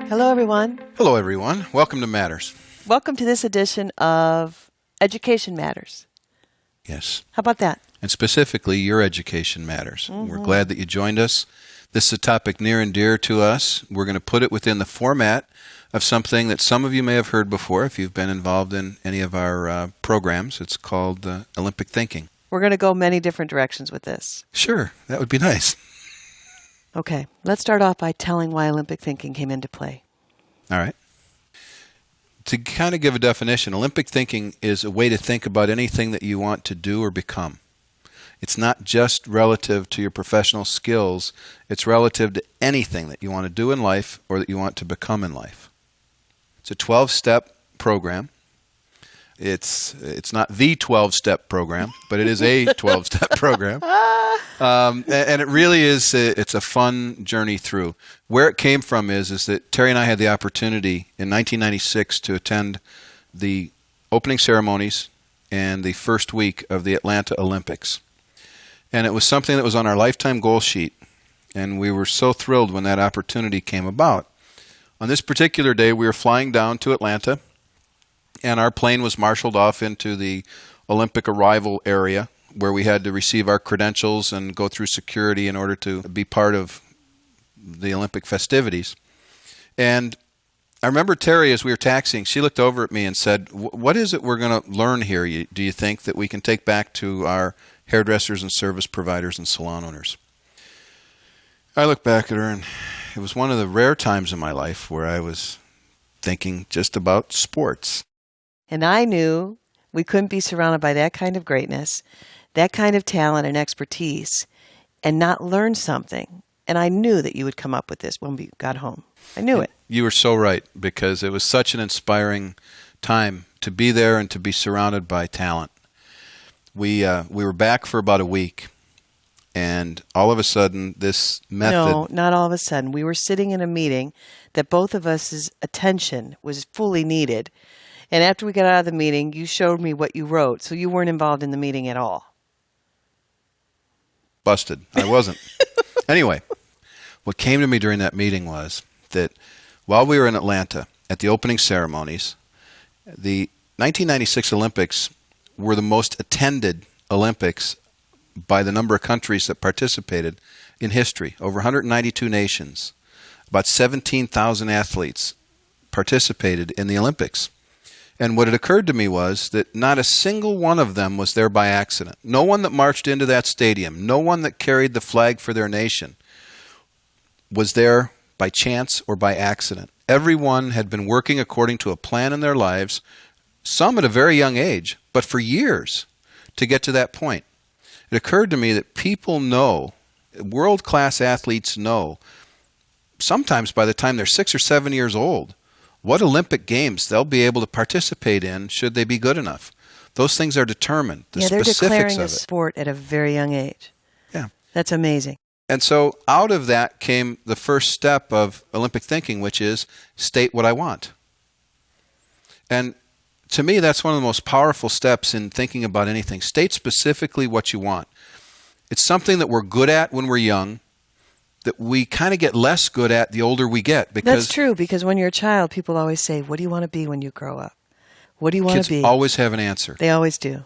Hello, everyone. Hello, everyone. Welcome to Matters. Welcome to this edition of Education Matters. Yes. How about that? And specifically, your education matters. We're glad that you joined us. This is a topic near and dear to us. We're going to put it within the format of something that some of you may have heard before if you've been involved in any of our programs. It's called Olympic thinking. We're going to go many different directions with this. Sure. That would be nice. Okay. Let's start off by telling why Olympic thinking came into play. All right. To kind of give a definition, Olympic thinking is a way to think about anything that you want to do or become. It's not just relative to your professional skills. It's relative to anything that you want to do in life or that you want to become in life. It's a 12-step program. It's not the 12-step program, but it is a 12-step program. And it really is, it's a fun journey through. Where it came from is that Terry and I had the opportunity in 1996 to attend the opening ceremonies and the first week of the Atlanta Olympics. And it was something that was on our lifetime goal sheet. And we were so thrilled when that opportunity came about. On this particular day, we were flying down to Atlanta, and our plane was marshaled off into the Olympic arrival area where we had to receive our credentials and go through security in order to be part of the Olympic festivities. And I remember Terry, as we were taxiing, she looked over at me and said, "What is it we're going to learn here, do you think, that we can take back to our hairdressers and service providers and salon owners?" I looked back at her, and it was one of the rare times in my life where I was thinking just about sports. And I knew we couldn't be surrounded by that kind of greatness, that kind of talent and expertise, and not learn something. And I knew that you would come up with this when we got home. I knew it. You were so right, because it was such an inspiring time to be there and to be surrounded by talent. We were back for about a week, and all of a sudden this method... No, not all of a sudden. We were sitting in a meeting that both of us' attention was fully needed. And after we got out of the meeting, you showed me what you wrote, so you weren't involved in the meeting at all. Busted. I wasn't. Anyway, what came to me during that meeting was that while we were in Atlanta at the opening ceremonies, the 1996 Olympics were the most attended Olympics by the number of countries that participated in history. Over 192 nations, about 17,000 athletes participated in the Olympics. And what had occurred to me was that not a single one of them was there by accident. No one that marched into that stadium, no one that carried the flag for their nation was there by chance or by accident. Everyone had been working according to a plan in their lives, some at a very young age, but for years to get to that point. It occurred to me that people know, world-class athletes know, sometimes by the time they're 6 or 7 years old, what Olympic Games they'll be able to participate in should they be good enough. Those things are determined. They're declaring a sport at a very young age. Yeah. That's amazing. And so out of that came the first step of Olympic thinking, which is state what I want. And to me, that's one of the most powerful steps in thinking about anything. State specifically what you want. It's something that we're good at when we're young, that we kind of get less good at the older we get. Because that's true, because when you're a child, people always say, "What do you want to be when you grow up? What do you want to be?" Kids always have an answer. They always do.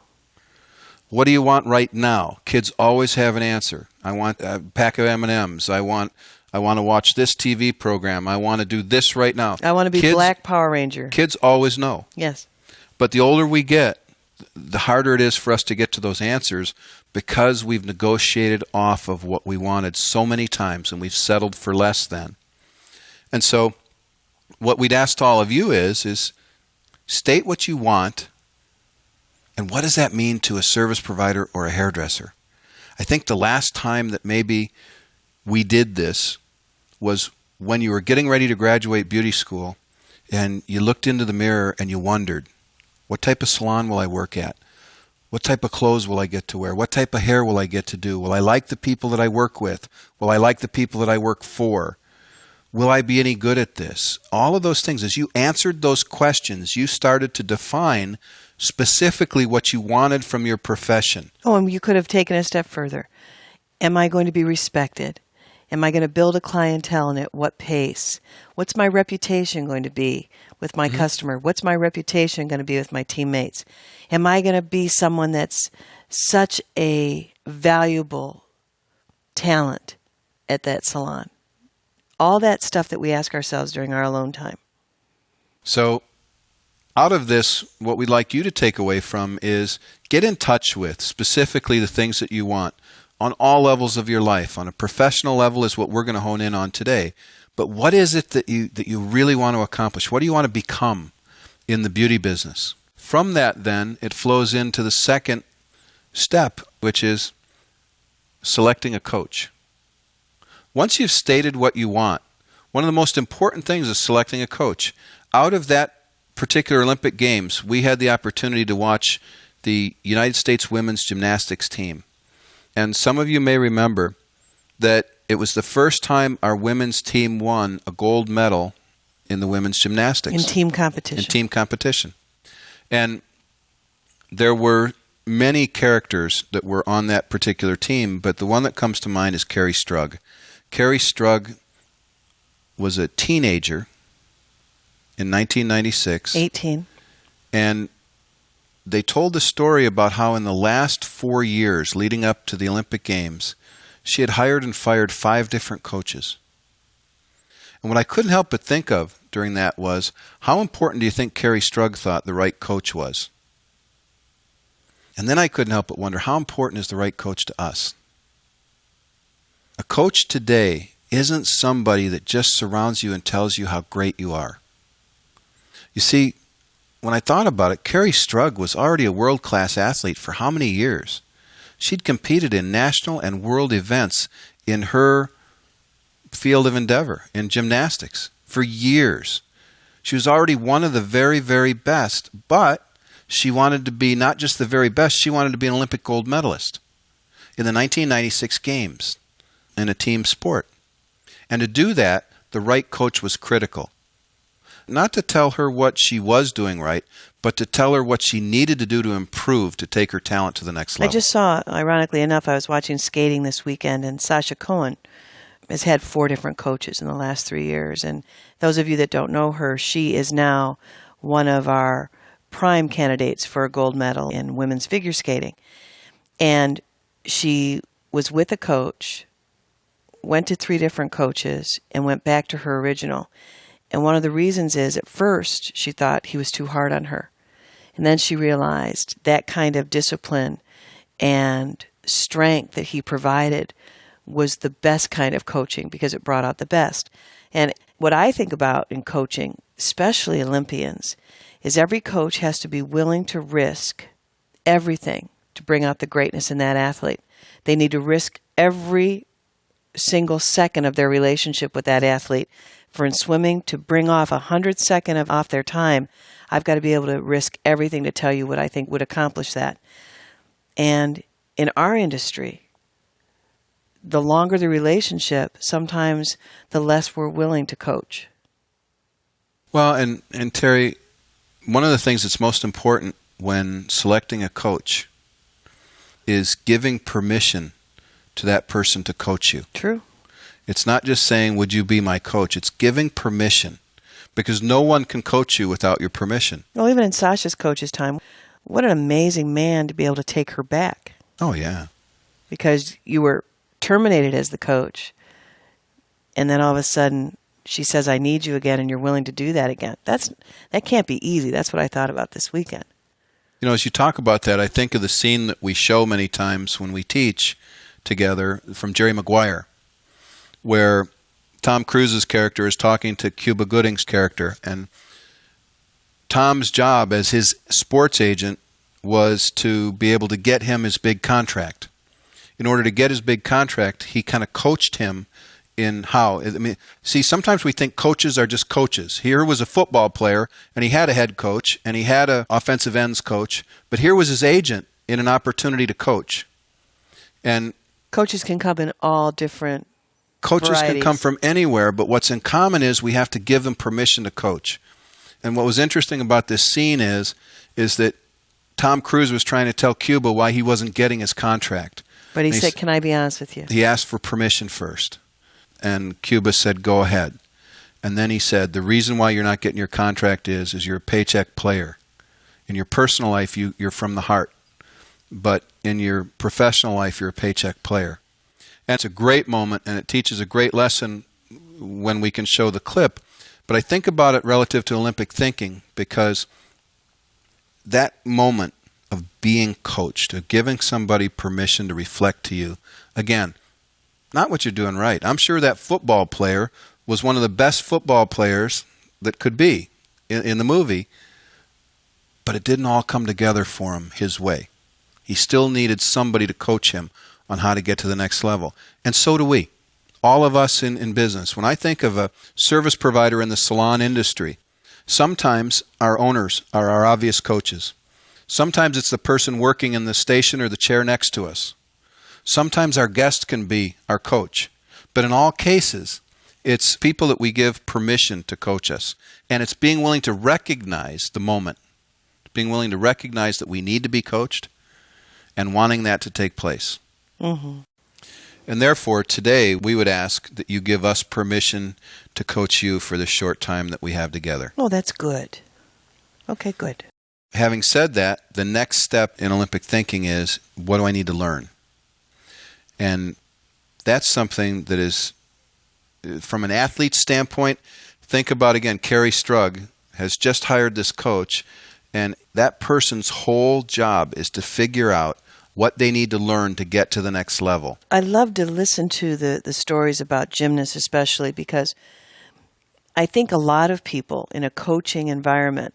What do you want right now? Kids always have an answer. I want a pack of M&Ms. I want to watch this TV program. I want to do this right now. I want to be Black Power Ranger. Kids always know. Yes. But the older we get, the harder it is for us to get to those answers, because we've negotiated off of what we wanted so many times and we've settled for less than. And so what we'd ask to all of you is state what you want, and what does that mean to a service provider or a hairdresser? I think the last time that maybe we did this was when you were getting ready to graduate beauty school and you looked into the mirror and you wondered, what type of salon will I work at? What type of clothes will I get to wear? What type of hair will I get to do? Will I like the people that I work with? Will I like the people that I work for? Will I be any good at this? All of those things. As you answered those questions, you started to define specifically what you wanted from your profession. Oh, and you could have taken a step further. Am I going to be respected? Am I going to build a clientele, and at what pace? What's my reputation going to be with my customer? What's my reputation going to be with my teammates? Am I going to be someone that's such a valuable talent at that salon? All that stuff that we ask ourselves during our alone time. So out of this, what we'd like you to take away from is get in touch with specifically the things that you want on all levels of your life. On a professional level is what we're going to hone in on today. But what is it that you really want to accomplish? What do you want to become in the beauty business? From that, then, it flows into the second step, which is selecting a coach. Once you've stated what you want, one of the most important things is selecting a coach. Out of that particular Olympic Games, we had the opportunity to watch the United States women's gymnastics team. And some of you may remember that it was the first time our women's team won a gold medal in the women's gymnastics. In team competition. In team competition. And there were many characters that were on that particular team, but the one that comes to mind is Carrie Strug. Carrie Strug was a teenager in 1996. 18. And they told the story about how in the last 4 years leading up to the Olympic Games, she had hired and fired 5 different coaches. And what I couldn't help but think of during that was, how important do you think Carrie Strug thought the right coach was? And then I couldn't help but wonder, how important is the right coach to us? A coach today isn't somebody that just surrounds you and tells you how great you are. You see, when I thought about it, Carrie Strug was already a world-class athlete for how many years? She'd competed in national and world events in her field of endeavor, in gymnastics, for years. She was already one of the very, very best, but she wanted to be not just the very best, she wanted to be an Olympic gold medalist in the 1996 Games in a team sport. And to do that, the right coach was critical. Not to tell her what she was doing right, but to tell her what she needed to do to improve to take her talent to the next level. I just saw, ironically enough, I was watching skating this weekend, and Sasha Cohen has had 4 different coaches in the last 3 years. And those of you that don't know her, she is now one of our prime candidates for a gold medal in women's figure skating. And she was with a coach, went to 3 different coaches, and went back to her original. And one of the reasons is, at first, she thought he was too hard on her. And then she realized that kind of discipline and strength that he provided was the best kind of coaching, because it brought out the best. And what I think about in coaching, especially Olympians, is every coach has to be willing to risk everything to bring out the greatness in that athlete. They need to risk every single second of their relationship with that athlete. For in swimming, to bring off 100 seconds off their time, I've got to be able to risk everything to tell you what I think would accomplish that. And in our industry, the longer the relationship, sometimes the less we're willing to coach. Well, and Terry, one of the things that's most important when selecting a coach is giving permission to that person to coach you. True. It's not just saying, would you be my coach? It's giving permission, because no one can coach you without your permission. Well, even in Sasha's coach's time, what an amazing man to be able to take her back. Oh, yeah. Because you were terminated as the coach, and then all of a sudden she says, I need you again, and you're willing to do that again. That can't be easy. That's what I thought about this weekend. You know, as you talk about that, I think of the scene that we show many times when we teach together from Jerry Maguire, where Tom Cruise's character is talking to Cuba Gooding's character, and Tom's job as his sports agent was to be able to get him his big contract. In order to get his big contract, he kind of coached him in how. I mean, see, sometimes we think coaches are just coaches. Here was a football player, and he had a head coach, and he had an offensive ends coach, but here was his agent in an opportunity to coach. And coaches can come in all different coaches varieties. Can come from anywhere, but what's in common is we have to give them permission to coach. And what was interesting about this scene is that Tom Cruise was trying to tell Cuba why he wasn't getting his contract. But he said, can I be honest with you? He asked for permission first. and Cuba said, go ahead. And then he said, the reason why you're not getting your contract is you're a paycheck player. In your personal life, you're from the heart. But in your professional life, you're a paycheck player. And it's a great moment, and it teaches a great lesson when we can show the clip. But I think about it relative to Olympic thinking, because that moment of being coached, of giving somebody permission to reflect to you, again, not what you're doing right. I'm sure that football player was one of the best football players that could be in the movie, but it didn't all come together for him his way. He still needed somebody to coach him on how to get to the next level. And so do we. All of us in business. When I think of a service provider in the salon industry, sometimes our owners are our obvious coaches. Sometimes it's the person working in the station or the chair next to us. Sometimes our guest can be our coach. But in all cases, it's people that we give permission to coach us. And it's being willing to recognize the moment, being willing to recognize that we need to be coached and wanting that to take place. Mm-hmm. And therefore, today, we would ask that you give us permission to coach you for the short time that we have together. Oh, that's good. Okay, good. Having said that, the next step in Olympic thinking is, what do I need to learn? And that's something that is, from an athlete's standpoint, think about, again, Carrie Strug has just hired this coach, and that person's whole job is to figure out what they need to learn to get to the next level. I love to listen to the stories about gymnasts, especially because I think a lot of people in a coaching environment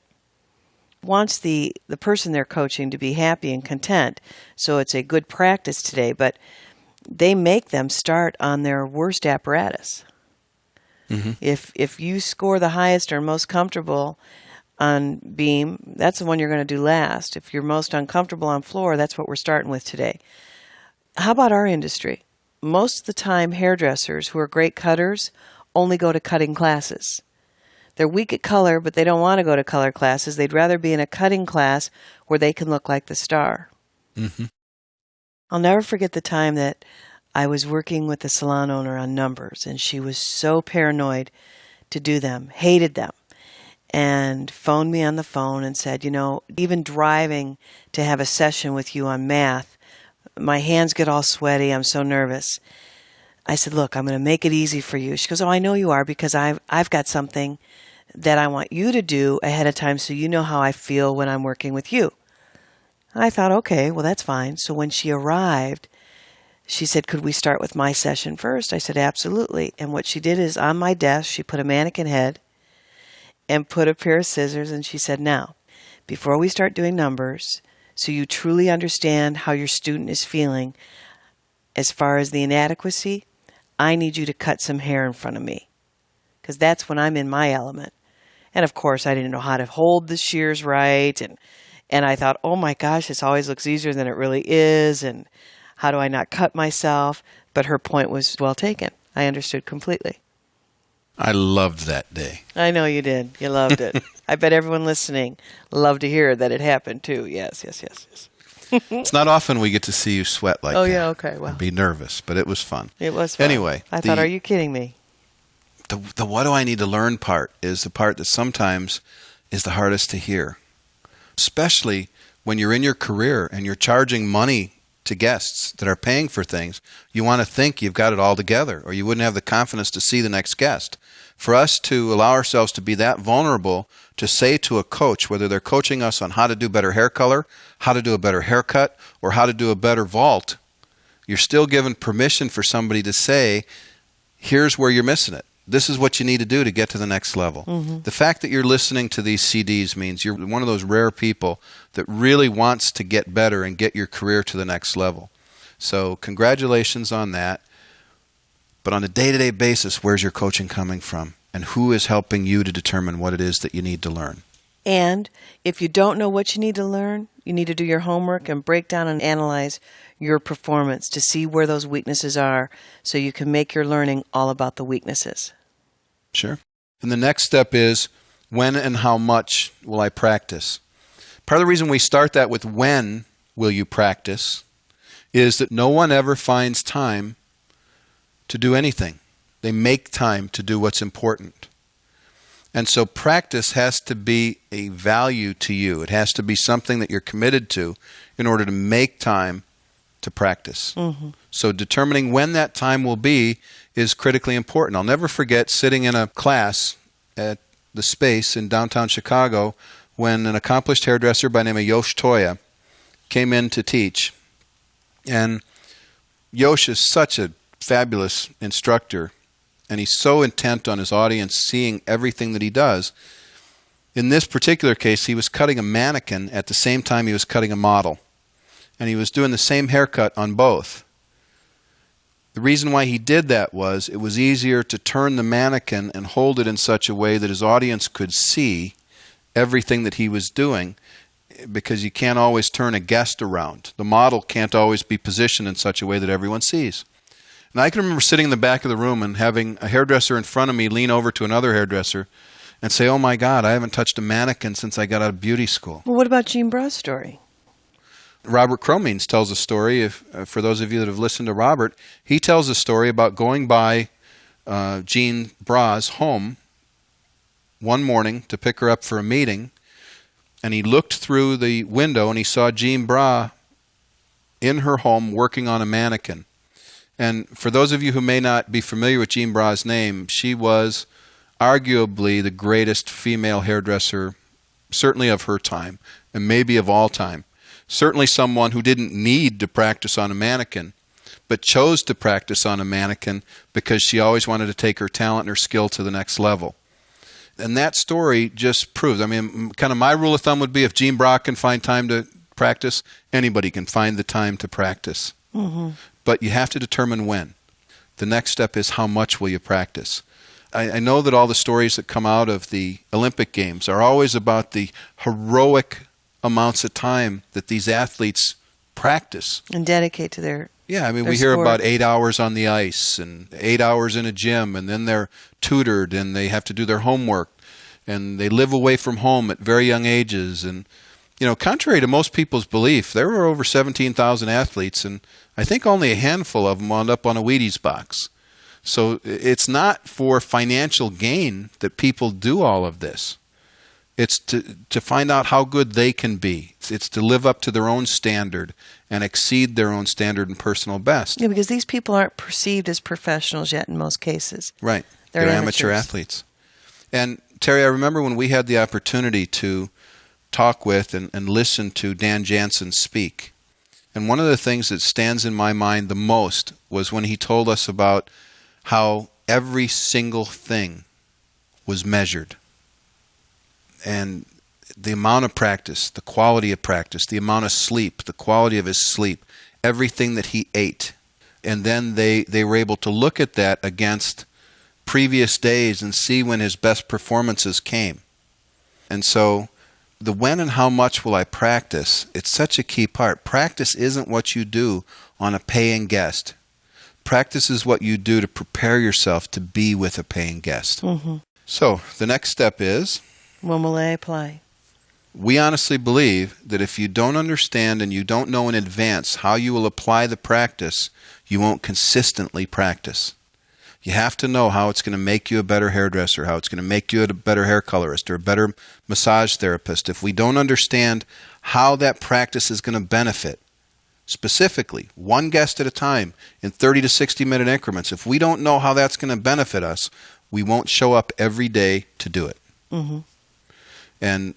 wants the person they're coaching to be happy and content. So it's a good practice today, but they make them start on their worst apparatus. Mm-hmm. If you score the highest or most comfortable on beam, that's the one you're going to do last. If you're most uncomfortable on floor, that's what we're starting with today. How about our industry? Most of the time, hairdressers who are great cutters only go to cutting classes. They're weak at color, but they don't want to go to color classes. They'd rather be in a cutting class where they can look like the star. Mm-hmm. I'll never forget the time that I was working with the salon owner on numbers, and she was so paranoid to do them, hated them, and phoned me on the phone and said, even driving to have a session with you on math, my hands get all sweaty. I'm so nervous. I said, look, I'm going to make it easy for you. She goes, oh, I know you are, because I've got something that I want you to do ahead of time so you know how I feel when I'm working with you. I thought, okay, well, that's fine. So when she arrived, she said, could we start with my session first? I said, absolutely. And what she did is, on my desk, she put a mannequin head and put a pair of scissors, and she said, now, before we start doing numbers, so you truly understand how your student is feeling as far as the inadequacy, I need you to cut some hair in front of me, because that's when I'm in my element. And of course, I didn't know how to hold the shears right, and I thought, oh my gosh, this always looks easier than it really is, and how do I not cut myself? But her point was well taken. I understood completely. I loved that day. I know you did. You loved it. I bet everyone listening loved to hear that it happened too. Yes. It's not often we get to see you sweat like that. Oh, yeah, okay. Well, I'd be nervous, but it was fun. It was fun. Anyway. I thought, are you kidding me? The what do I need to learn part is the part that sometimes is the hardest to hear, especially when you're in your career and you're charging money to guests that are paying for things. You want to think you've got it all together, or you wouldn't have the confidence to see the next guest. For us to allow ourselves to be that vulnerable to say to a coach, whether they're coaching us on how to do better hair color, how to do a better haircut, or how to do a better vault, you're still given permission for somebody to say, here's where you're missing it. This is what you need to do to get to the next level. Mm-hmm. The fact that you're listening to these CDs means you're one of those rare people that really wants to get better and get your career to the next level. So congratulations on that. But on a day-to-day basis, where's your coaching coming from? And who is helping you to determine what it is that you need to learn? And if you don't know what you need to learn, you need to do your homework and break down and analyze your performance to see where those weaknesses are so you can make your learning all about the weaknesses. Sure. And the next step is, when and how much will I practice? Part of the reason we start that with when will you practice is that no one ever finds time to do anything. They make time to do what's important. And so practice has to be a value to you. It has to be something that you're committed to in order to make time to practice. Mm-hmm. So determining when that time will be is critically important. I'll never forget sitting in a class at the Space in downtown Chicago when an accomplished hairdresser by the name of Yosh Toya came in to teach. And Yosh is such a fabulous instructor, and he's so intent on his audience seeing everything that he does. In this particular case, he was cutting a mannequin at the same time he was cutting a model. And he was doing the same haircut on both. The reason why he did that was it was easier to turn the mannequin and hold it in such a way that his audience could see everything that he was doing, because you can't always turn a guest around. The model can't always be positioned in such a way that everyone sees. And I can remember sitting in the back of the room and having a hairdresser in front of me lean over to another hairdresser and say, "Oh my God, I haven't touched a mannequin since I got out of beauty school." Well, what about Jean Bra's story? Robert Cromines tells a story. For those of you that have listened to Robert, he tells a story about going by Jean Bra's home one morning to pick her up for a meeting, and he looked through the window and he saw Jean Bra in her home working on a mannequin. And for those of you who may not be familiar with Jean Bra's name, she was arguably the greatest female hairdresser, certainly of her time, and maybe of all time. Certainly someone who didn't need to practice on a mannequin, but chose to practice on a mannequin because she always wanted to take her talent and her skill to the next level. And that story just proves, I mean, kind of my rule of thumb would be if Jean Bra can find time to practice, anybody can find the time to practice. Mm-hmm. But you have to determine when. The next step is how much will you practice. I know that all the stories that come out of the Olympic Games are always about the heroic amounts of time that these athletes practice. And dedicate to their Yeah, I mean, their we hear sport. about 8 hours on the ice and 8 hours in a gym, and then they're tutored and they have to do their homework, and they live away from home at very young ages. And, you know, contrary to most people's belief, there were over 17,000 athletes, and I think only a handful of them wound up on a Wheaties box. So it's not for financial gain that people do all of this. It's to find out how good they can be. It's to live up to their own standard and exceed their own standard and personal best. Yeah, because these people aren't perceived as professionals yet in most cases. Right. They're amateur amateurs. athletes. And Terry, I remember when we had the opportunity to talk with and listen to Dan Jansen speak. And one of the things that stands in my mind the most was when he told us about how every single thing was measured. And the amount of practice, the quality of practice, the amount of sleep, the quality of his sleep, everything that he ate. And then they were able to look at that against previous days and see when his best performances came. And so the when and how much will I practice, it's such a key part. Practice isn't what you do on a paying guest. Practice is what you do to prepare yourself to be with a paying guest. Mm-hmm. So the next step is, when will I apply? We honestly believe that if you don't understand and you don't know in advance how you will apply the practice, you won't consistently practice. You have to know how it's going to make you a better hairdresser, how it's going to make you a better hair colorist or a better massage therapist. If we don't understand how that practice is going to benefit, specifically, one guest at a time in 30 to 60-minute increments, if we don't know how that's going to benefit us, we won't show up every day to do it. Mm-hmm. And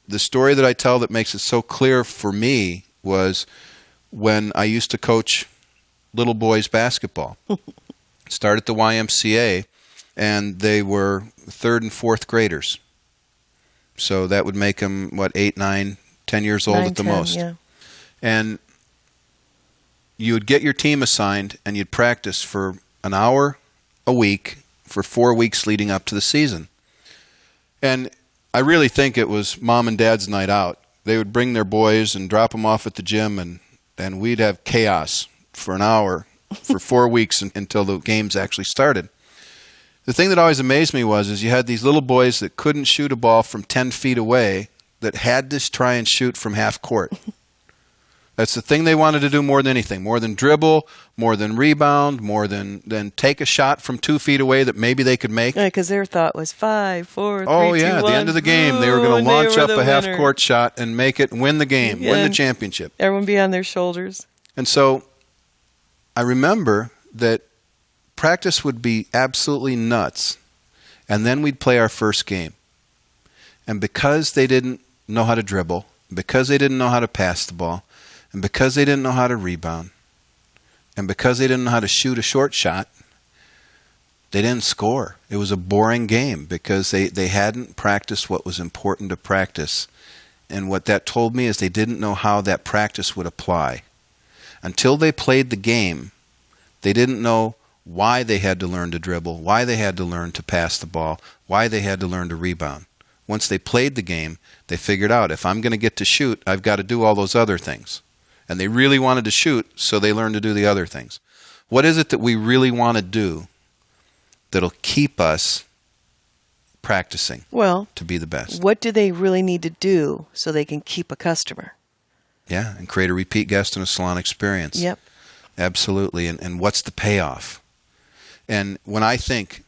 the story that I tell that makes it so clear for me was when I used to coach little boys basketball. Started at the YMCA, and they were 3rd and 4th graders. So that would make them, 8, 9, 10 years old 9, at the 10, most. Yeah. And you would get your team assigned, and you'd practice for an hour a week for 4 weeks leading up to the season. And I really think it was mom and dad's night out. They would bring their boys and drop them off at the gym, and we'd have chaos for an hour for 4 weeks until the games actually started. The thing that always amazed me is you had these little boys that couldn't shoot a ball from 10 feet away that had to try and shoot from half court. That's the thing they wanted to do more than anything, more than dribble, more than rebound, more than take a shot from 2 feet away that maybe they could make. Yeah, because their thought was 5, 4, 3, 2, 1. Oh, yeah, at the end of the game, they were going to launch up a half-court winner. shot and make it, win the game, win the championship. Everyone be on their shoulders. And so I remember that practice would be absolutely nuts, and then we'd play our first game. And because they didn't know how to dribble, because they didn't know how to pass the ball, and because they didn't know how to rebound, and because they didn't know how to shoot a short shot, they didn't score. It was a boring game because they hadn't practiced what was important to practice. And what that told me is they didn't know how that practice would apply. Until they played the game, they didn't know why they had to learn to dribble, why they had to learn to pass the ball, why they had to learn to rebound. Once they played the game, they figured out, if I'm going to get to shoot, I've got to do all those other things. And they really wanted to shoot, so they learned to do the other things. What is it that we really want to do that'll keep us practicing to be the best? What do they really need to do so they can keep a customer? Yeah, and create a repeat guest and a salon experience. Yep. Absolutely. And what's the payoff? And when I think,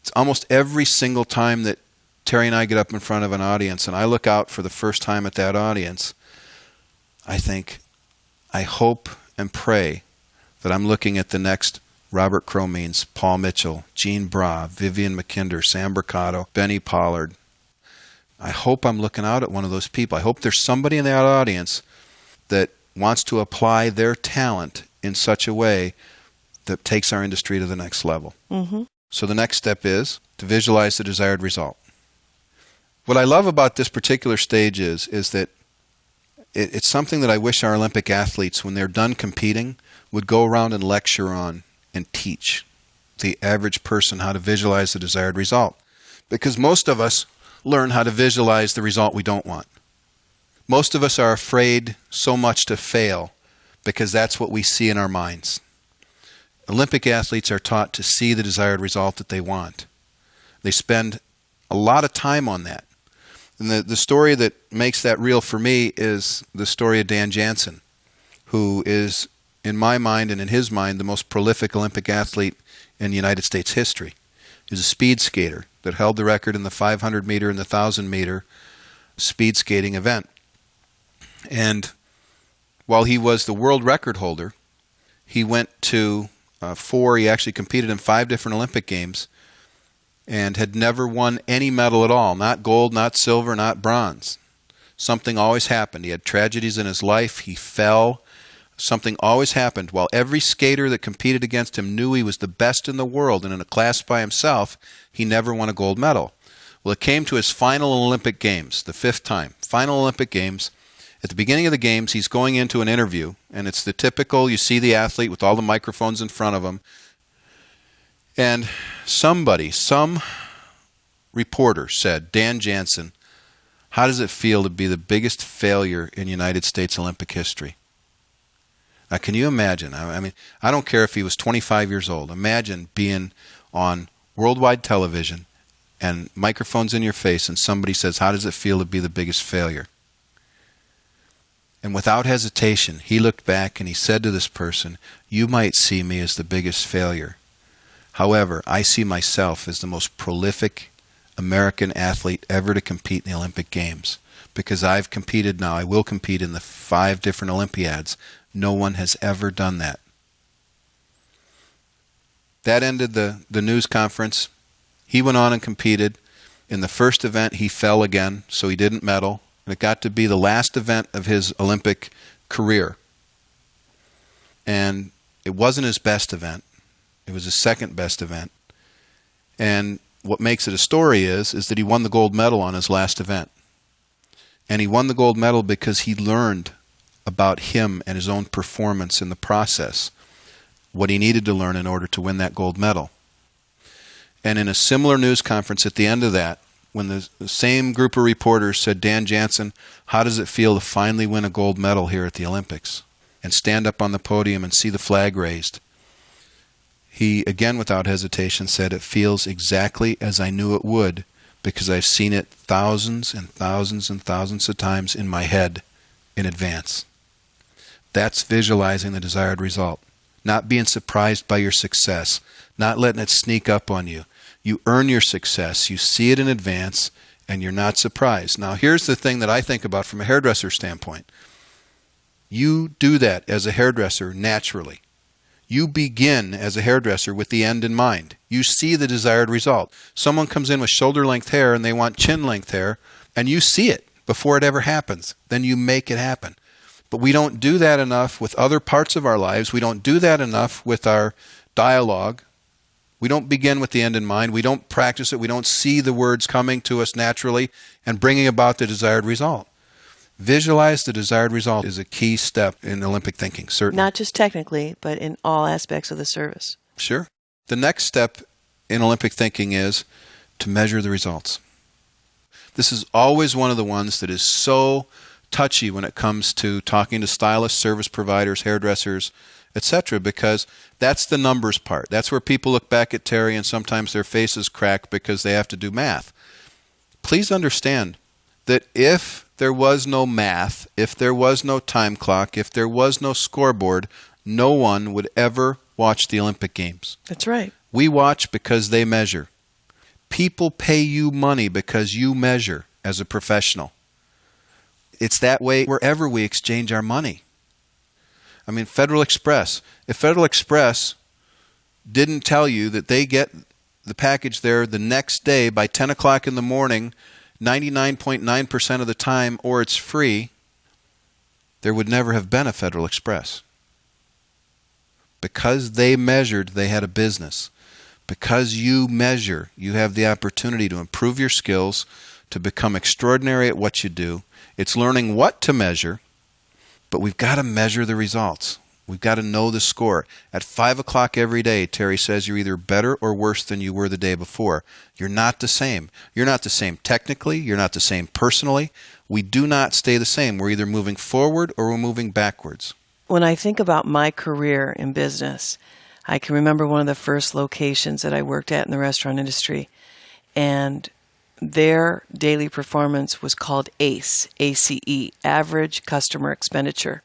it's almost every single time that Terry and I get up in front of an audience and I look out for the first time at that audience, I think, I hope and pray that I'm looking at the next Robert Cromeans, Paul Mitchell, Gene Bra, Vivian McKinder, Sam Bercato, Benny Pollard. I hope I'm looking out at one of those people. I hope there's somebody in that audience that wants to apply their talent in such a way that takes our industry to the next level. Mm-hmm. So the next step is to visualize the desired result. What I love about this particular stage is that it's something that I wish our Olympic athletes, when they're done competing, would go around and lecture on and teach the average person how to visualize the desired result. Because most of us learn how to visualize the result we don't want. Most of us are afraid so much to fail because that's what we see in our minds. Olympic athletes are taught to see the desired result that they want. They spend a lot of time on that. And the story that makes that real for me is the story of Dan Jansen, who is, in my mind and in his mind, the most prolific Olympic athlete in United States history. He's a speed skater that held the record in the 500-meter and the 1,000-meter speed skating event. And while he was the world record holder, he went to he actually competed in 5 different Olympic Games and had never won any medal at all, not gold, not silver, not bronze. Something always happened. He had tragedies in his life. He fell. Something always happened. While every skater that competed against him knew he was the best in the world and in a class by himself, he never won a gold medal. Well, it came to his final Olympic Games, the 5th time. Final Olympic Games. At the beginning of the Games, he's going into an interview, and it's the typical, you see the athlete with all the microphones in front of him, and some reporter said, Dan Jansen, how does it feel to be the biggest failure in United States Olympic history? Now, can you imagine? I mean, I don't care if he was 25 years old. Imagine being on worldwide television and microphones in your face and somebody says, how does it feel to be the biggest failure? And without hesitation, he looked back and he said to this person, you might see me as the biggest failure. However, I see myself as the most prolific American athlete ever to compete in the Olympic Games. Because I've competed now, I will compete in the 5 different Olympiads. No one has ever done that. That ended the news conference. He went on and competed. In the first event, he fell again, so he didn't medal. And it got to be the last event of his Olympic career. And it wasn't his best event. It was his second best event. And what makes it a story is that he won the gold medal on his last event. And he won the gold medal because he learned about him and his own performance in the process, what he needed to learn in order to win that gold medal. And in a similar news conference at the end of that, when the same group of reporters said, Dan Jansen, how does it feel to finally win a gold medal here at the Olympics and stand up on the podium and see the flag raised? He, again without hesitation, said, it feels exactly as I knew it would because I've seen it thousands and thousands and thousands of times in my head in advance. That's visualizing the desired result. Not being surprised by your success. Not letting it sneak up on you. You earn your success. You see it in advance, and you're not surprised. Now, here's the thing that I think about from a hairdresser standpoint. You do that as a hairdresser naturally. You begin as a hairdresser with the end in mind. You see the desired result. Someone comes in with shoulder-length hair and they want chin-length hair, and you see it before it ever happens. Then you make it happen. But we don't do that enough with other parts of our lives. We don't do that enough with our dialogue. We don't begin with the end in mind. We don't practice it. We don't see the words coming to us naturally and bringing about the desired result. Visualize the desired result is a key step in Olympic thinking, certainly. Not just technically, but in all aspects of the service. Sure. The next step in Olympic thinking is to measure the results. This is always one of the ones that is so touchy when it comes to talking to stylists, service providers, hairdressers, etc., because that's the numbers part. That's where people look back at Terry and sometimes their faces crack because they have to do math. Please understand that if there was no math, if there was no time clock, if there was no scoreboard, no one would ever watch the Olympic Games. That's right. We watch because they measure. People pay you money because you measure as a professional. It's that way wherever we exchange our money. I mean, Federal Express. If Federal Express didn't tell you that they get the package there the next day by 10 o'clock in the morning, 99.9% of the time, or it's free, there would never have been a Federal Express. Because they measured, they had a business. Because you measure, you have the opportunity to improve your skills, to become extraordinary at what you do. It's learning what to measure, but we've got to measure the results. We've got to know the score. At 5 o'clock every day, Terry says you're either better or worse than you were the day before. You're not the same. You're not the same technically. You're not the same personally. We do not stay the same. We're either moving forward or we're moving backwards. When I think about my career in business, I can remember one of the first locations that I worked at in the restaurant industry, and their daily performance was called ACE, A-C-E, Average Customer Expenditure.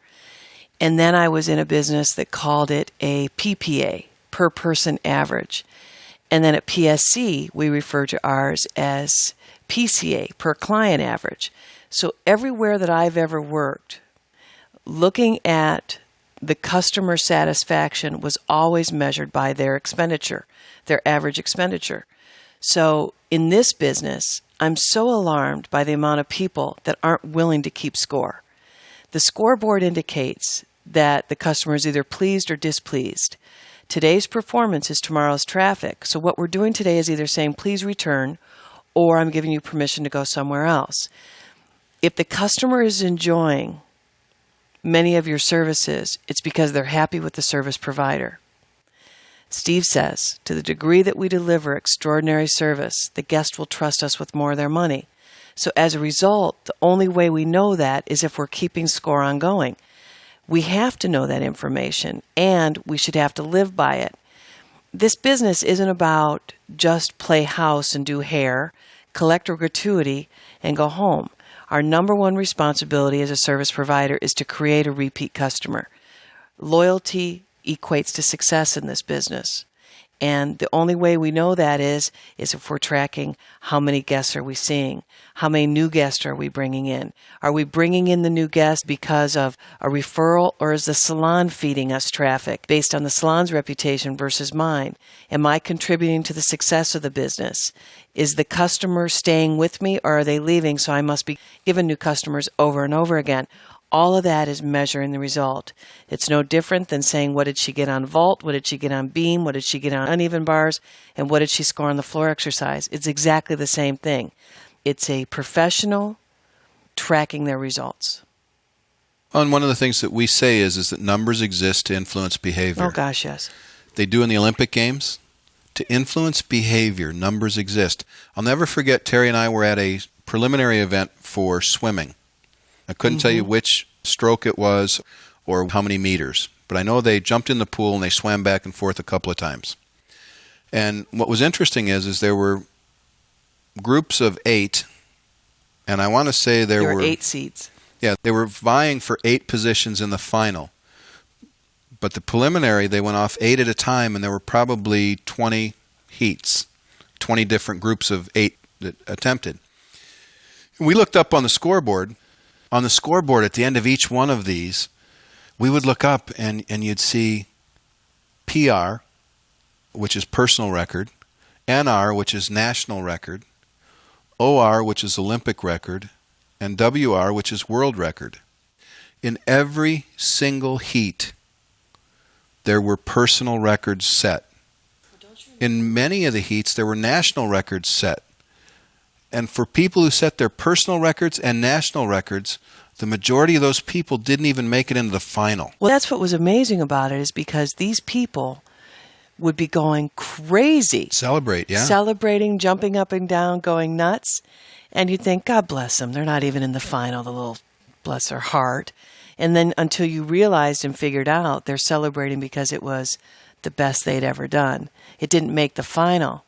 And then I was in a business that called it a PPA, Per Person Average. And then at PSC, we refer to ours as PCA, Per Client Average. So everywhere that I've ever worked, looking at the customer satisfaction was always measured by their expenditure, their average expenditure. So in this business, I'm so alarmed by the amount of people that aren't willing to keep score. The scoreboard indicates that the customer is either pleased or displeased. Today's performance is tomorrow's traffic. So what we're doing today is either saying, please return, or I'm giving you permission to go somewhere else. If the customer is enjoying many of your services, it's because they're happy with the service provider. Steve says, to the degree that we deliver extraordinary service, the guest will trust us with more of their money. So as a result, the only way we know that is if we're keeping score ongoing. We have to know that information, and we should have to live by it. This business isn't about just play house and do hair, collect a gratuity, and go home. Our number one responsibility as a service provider is to create a repeat customer. Loyalty equates to success in this business. And the only way we know that is if we're tracking how many guests are we seeing, how many new guests are we bringing in. Are we bringing in the new guests because of a referral, or is the salon feeding us traffic based on the salon's reputation versus mine? Am I contributing to the success of the business? Is the customer staying with me, or are they leaving, so I must be giving new customers over and over again? All of that is measuring the result. It's no different than saying, what did she get on vault? What did she get on beam? What did she get on uneven bars? And what did she score on the floor exercise? It's exactly the same thing. It's a professional tracking their results. And one of the things that we say is that numbers exist to influence behavior. Oh, gosh, yes. They do in the Olympic Games. To influence behavior, numbers exist. I'll never forget, Terry and I were at a preliminary event for swimming. I couldn't tell you which stroke it was or how many meters, but I know they jumped in the pool and they swam back and forth a couple of times. And what was interesting is there were groups of 8, and I want to say there were 8 seats. Yeah, they were vying for 8 positions in the final. But the preliminary, they went off 8 at a time, and there were probably 20 heats, 20 different groups of 8 that attempted. We looked up on the scoreboard. On the scoreboard at the end of each one of these, we would look up and you'd see PR, which is personal record, NR, which is national record, OR, which is Olympic record, and WR, which is world record. In every single heat, there were personal records set. In many of the heats, there were national records set. And for people who set their personal records and national records, the majority of those people didn't even make it into the final. Well, that's what was amazing about it, is because these people would be going crazy. Celebrate, yeah. Celebrating, jumping up and down, going nuts. And you'd think, God bless them. They're not even in the final, the little, bless their heart. And then until you realized and figured out they're celebrating because it was the best they'd ever done. It didn't make the final,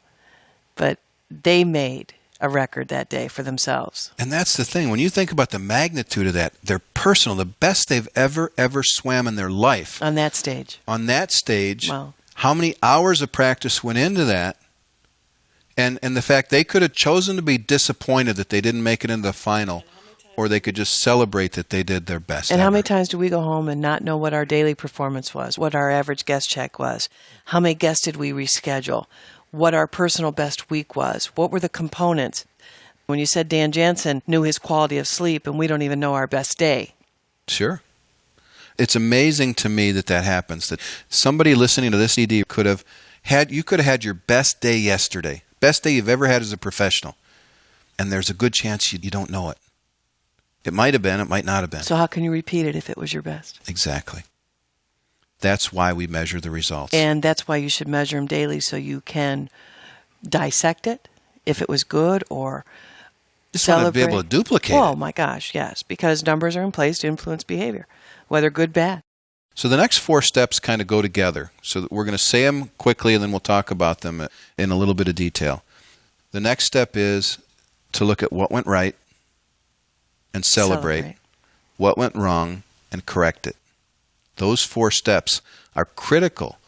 but they made a record that day for themselves. And that's the thing. When you think about the magnitude of that, they're personal, the best they've ever swam in their life. On that stage. On that stage, Wow. How many hours of practice went into that? And the fact they could have chosen to be disappointed that they didn't make it into the final, or they could just celebrate that they did their best. And ever. how many times do we go home and not know what our daily performance was, what our average guest check was, how many guests did we reschedule, what our personal best week was, what were the components? When you said Dan Jansen knew his quality of sleep and we don't even know our best day. Sure. It's amazing to me that happens, that somebody listening to this CD could have had your best day yesterday, best day you've ever had as a professional, and there's a good chance you don't know it. It might have been, it might not have been. So how can you repeat it if it was your best? Exactly. That's why we measure the results. And that's why you should measure them daily, so you can dissect it, if it was good, or just want to celebrate. be able to duplicate Oh it. my gosh, yes, because numbers are in place to influence behavior, whether good, bad. So the next 4 steps kind of go together. So we're going to say them quickly, and then we'll talk about them in a little bit of detail. The next step is to look at what went right and celebrate. What went wrong and correct it. Those 4 steps are critical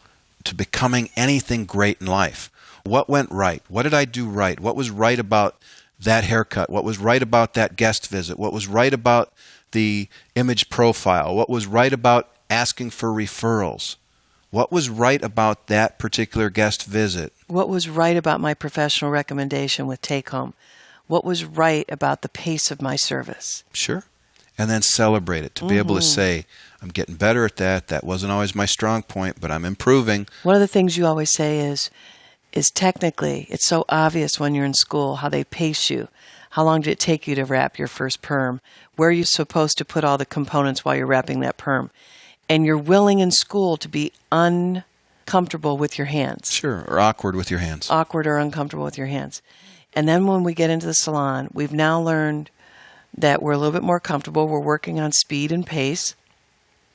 to becoming anything great in life. What went right? What did I do right? What was right about that haircut? What was right about that guest visit? What was right about the image profile? What was right about asking for referrals? What was right about that particular guest visit? What was right about my professional recommendation with take home? What was right about the pace of my service? Sure. And then celebrate it, to be able to say, I'm getting better at that. That wasn't always my strong point, but I'm improving. One of the things you always say is technically, it's so obvious when you're in school how they pace you. How long did it take you to wrap your first perm? Where are you supposed to put all the components while you're wrapping that perm? And you're willing in school to be uncomfortable with your hands. Sure, or awkward with your hands. Awkward or uncomfortable with your hands. And then when we get into the salon, we've now learned that we're a little bit more comfortable. We're working on speed and pace.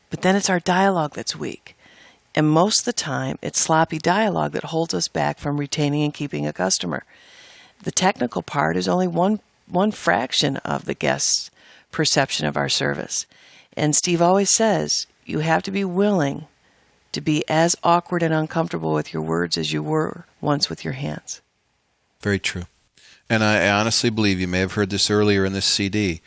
But then it's our dialogue that's weak. And most of the time, it's sloppy dialogue that holds us back from retaining and keeping a customer. The technical part is only one fraction of the guest's perception of our service. And Steve always says, you have to be willing to be as awkward and uncomfortable with your words as you were once with your hands. Very true. And I honestly believe, you may have heard this earlier in this CD,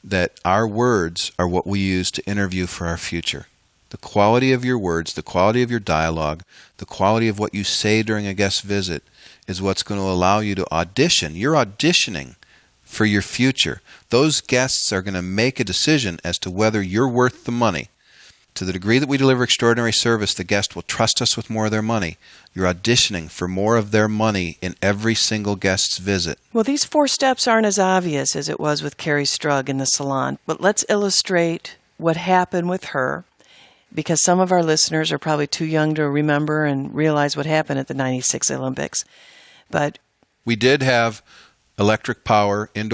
that our words are what we use to interview for our future. The quality of your words, the quality of your dialogue, the quality of what you say during a guest visit is what's going to allow you to audition. You're auditioning for your future. Those guests are going to make a decision as to whether you're worth the money. To the degree that we deliver extraordinary service, the guest will trust us with more of their money. You're auditioning for more of their money in every single guest's visit. Well, these 4 steps aren't as obvious as it was with Carrie Strug in the salon, but let's illustrate what happened with her, because some of our listeners are probably too young to remember and realize what happened at the 96 Olympics. But we did have electric power, and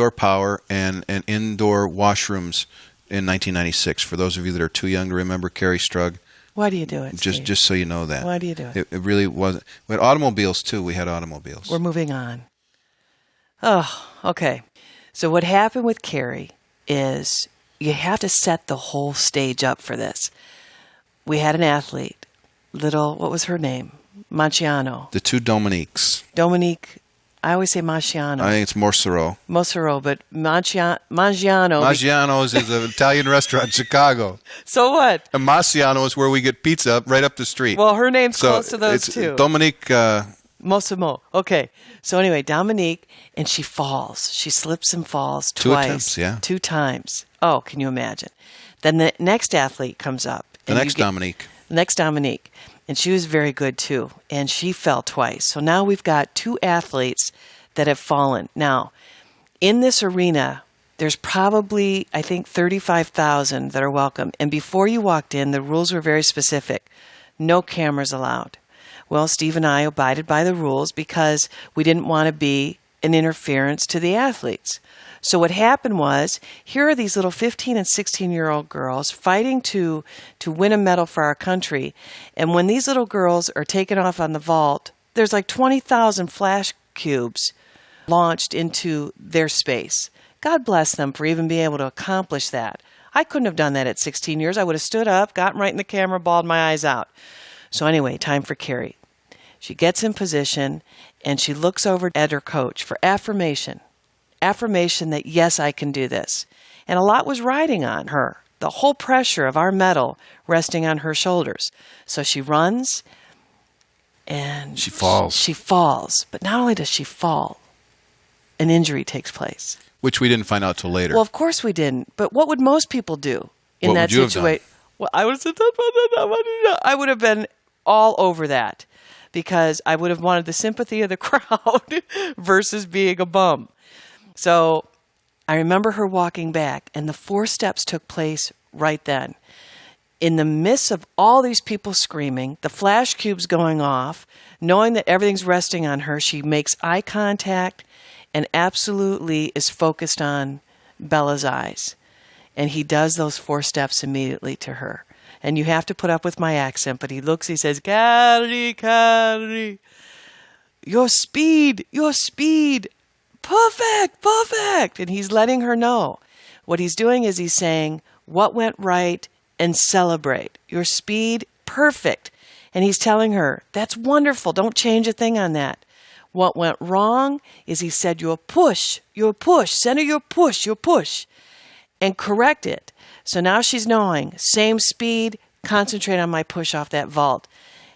indoor washrooms in 1996. For those of you that are too young to remember Carrie Strug, why do you do it, Steve? Just so you know that. Why do you do it? It really wasn't. We had automobiles too. We had automobiles. We're moving on. Oh, okay. So what happened with Carrie is you have to set the whole stage up for this. we had an athlete, what was her name? Manciano. The two Dominiques. Dominique, I always say Manciano. I think it's Morsero. Morsero, but Maggiano. Maggiano's is an Italian restaurant in Chicago. So what? And Massiano is where we get pizza right up the street. Well, her name's close to those two. Dominique. Mossimo. Okay. So anyway, Dominique, and she falls. She slips and falls twice. 2 attempts, yeah. 2 times. Oh, can you imagine? Then the next athlete comes up. The next Dominique. And she was very good too. And she fell twice. So now we've got 2 athletes that have fallen. Now, in this arena, there's probably, I think, 35,000 that are welcome. And before you walked in, the rules were very specific. No cameras allowed. Well, Steve and I abided by the rules because we didn't want to be an interference to the athletes. So what happened was, here are these little 15 and 16-year-old girls fighting to win a medal for our country. And when these little girls are taken off on the vault, there's like 20,000 flash cubes launched into their space. God bless them for even being able to accomplish that. I couldn't have done that at 16 years. I would have stood up, gotten right in the camera, bawled my eyes out. So anyway, time for Carrie. She gets in position, and she looks over at her coach for affirmation. Affirmation that, yes, I can do this. And a lot was riding on her. The whole pressure of our medal resting on her shoulders. So she runs, and she falls. She falls. But not only does she fall, an injury takes place. Which we didn't find out till later. Well, of course we didn't. But what would most people do in that situation? Well, I would have been all over that. Because I would have wanted the sympathy of the crowd versus being a bum. So I remember her walking back, and the 4 steps took place right then. In the midst of all these people screaming, the flash cubes going off, knowing that everything's resting on her, she makes eye contact and absolutely is focused on Bella's eyes. And he does those 4 steps immediately to her. And you have to put up with my accent, but he looks, he says, Carrie, your speed, perfect. And he's letting her know. What he's doing is he's saying, what went right and celebrate. Your speed, perfect. And he's telling her, that's wonderful. Don't change a thing on that. What went wrong is he said, your push, center your push, and correct it. So now she's knowing, same speed, concentrate on my push off that vault.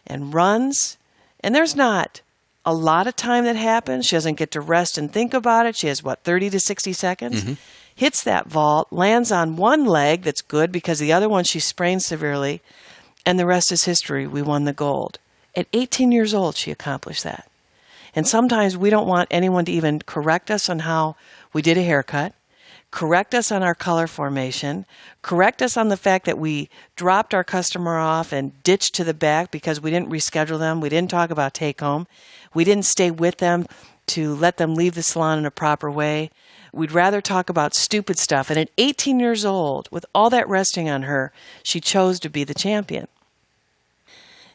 And runs, and there's not a lot of time that happens. She doesn't get to rest and think about it. She has, 30 to 60 seconds? Mm-hmm. Hits that vault, lands on one leg that's good because the other one she sprained severely, and the rest is history. We won the gold. At 18 years old, she accomplished that. And sometimes we don't want anyone to even correct us on how we did a haircut, correct us on our color formation, correct us on the fact that we dropped our customer off and ditched to the back because we didn't reschedule them. We didn't talk about take home. We didn't stay with them to let them leave the salon in a proper way. We'd rather talk about stupid stuff. And at 18 years old, with all that resting on her, she chose to be the champion.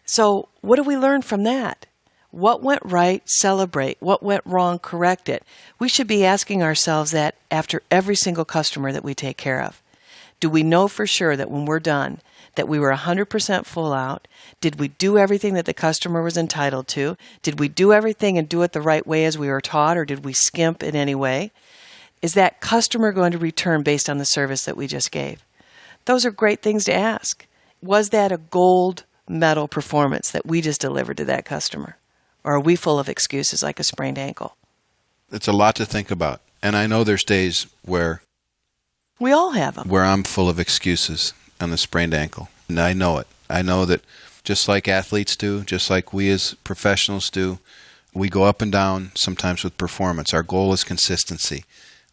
So what do we learn from that? What went right, celebrate. What went wrong, correct it. We should be asking ourselves that after every single customer that we take care of. Do we know for sure that when we're done, that we were 100% full out? Did we do everything that the customer was entitled to? Did we do everything and do it the right way as we were taught, or did we skimp in any way? Is that customer going to return based on the service that we just gave? Those are great things to ask. Was that a gold medal performance that we just delivered to that customer? Or are we full of excuses like a sprained ankle? It's a lot to think about. And I know there's days where we all have them. Where I'm full of excuses on the sprained ankle. And I know it. I know that just like athletes do, just like we as professionals do, we go up and down sometimes with performance. Our goal is consistency.